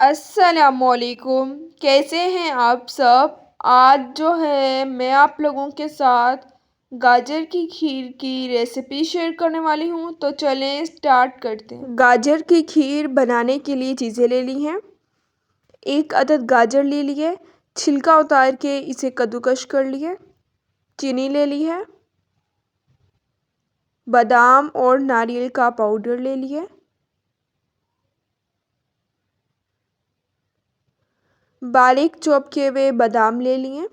अस्सलामुअलैकुम। कैसे हैं आप सब। आज जो है मैं आप लोगों के साथ गाजर की खीर की रेसिपी शेयर करने वाली हूँ। तो चलें स्टार्ट करते हैं। गाजर की खीर बनाने के लिए चीज़ें ले ली हैं। एक अदद गाजर ले लिए, छिलका उतार के इसे कद्दूकस कर लिए। चीनी ले ली है। बादाम और नारियल का पाउडर ले लिए। बारीक चॉप किए हुए बादाम ले लिए।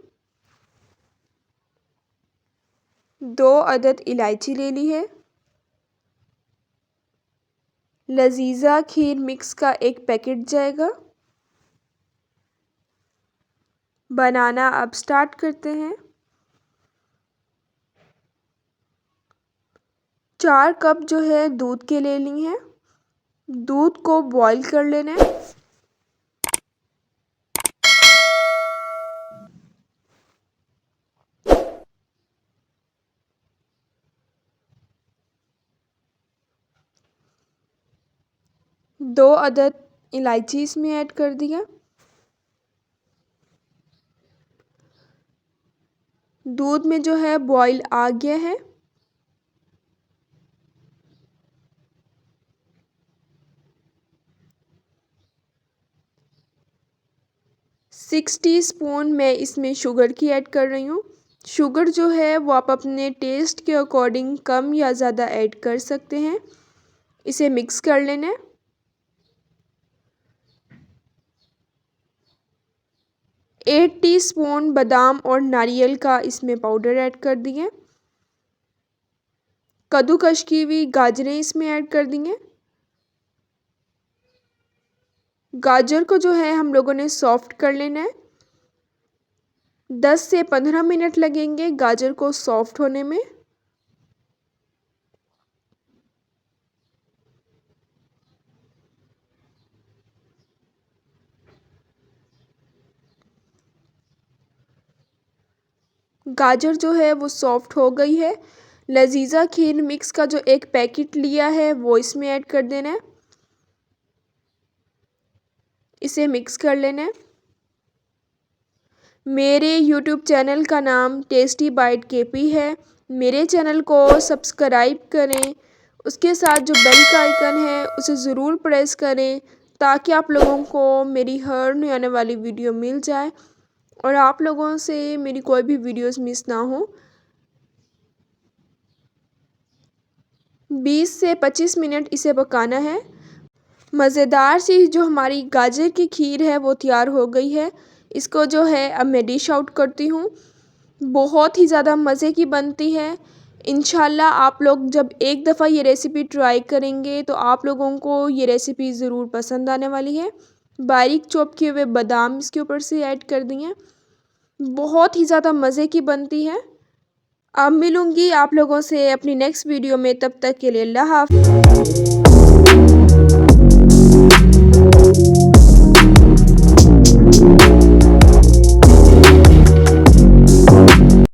2 अदद इलायची ले ली है। लजीजा खीर मिक्स का एक पैकेट जाएगा। बनाना अब स्टार्ट करते हैं। 4 कप जो है दूध के ले ली हैं। दूध को बॉईल कर लेना है। दो अदद इलायची इसमें ऐड कर दिया। दूध में जो है बॉईल आ गया है। सिक्स टीस्पून मैं इसमें शुगर की ऐड कर रही हूँ। शुगर जो है वो आप अपने टेस्ट के अकॉर्डिंग कम या ज़्यादा ऐड कर सकते हैं। इसे मिक्स कर लेना है। 8 टीस्पून बादाम और नारियल का इसमें पाउडर ऐड कर दिए। कद्दूकस की हुई गाजरें इसमें ऐड कर दी हैं। गाजर को जो है हम लोगों ने सॉफ्ट कर लेना है। 10 से 15 मिनट लगेंगे गाजर को सॉफ्ट होने में। गाजर जो है वो सॉफ्ट हो गई है। लजीजा खीर मिक्स का जो एक पैकेट लिया है वो इसमें ऐड कर देना है। इसे मिक्स कर लेना है। मेरे यूट्यूब चैनल का नाम टेस्टी बाइट केपी है। मेरे चैनल को सब्सक्राइब करें। उसके साथ जो बेल का आइकन है उसे ज़रूर प्रेस करें ताकि आप लोगों को मेरी हर नई आने वाली वीडियो मिल जाए और आप लोगों से मेरी कोई भी वीडियोस मिस ना हो। 20 से 25 मिनट इसे पकाना है। मज़ेदार सी जो हमारी गाजर की खीर है वो तैयार हो गई है। इसको जो है अब मैं डिश आउट करती हूँ। बहुत ही ज़्यादा मज़े की बनती है। इंशाल्लाह आप लोग जब एक दफ़ा ये रेसिपी ट्राई करेंगे तो आप लोगों को ये रेसिपी ज़रूर पसंद आने वाली है। बारीक चॉप किए हुए बादाम इसके ऊपर से ऐड कर दिए। बहुत ही ज़्यादा मज़े की बनती है। अब मिलूँगी आप लोगों से अपनी नेक्स्ट वीडियो में। तब तक के लिए अल्लाह हाफ़िज़।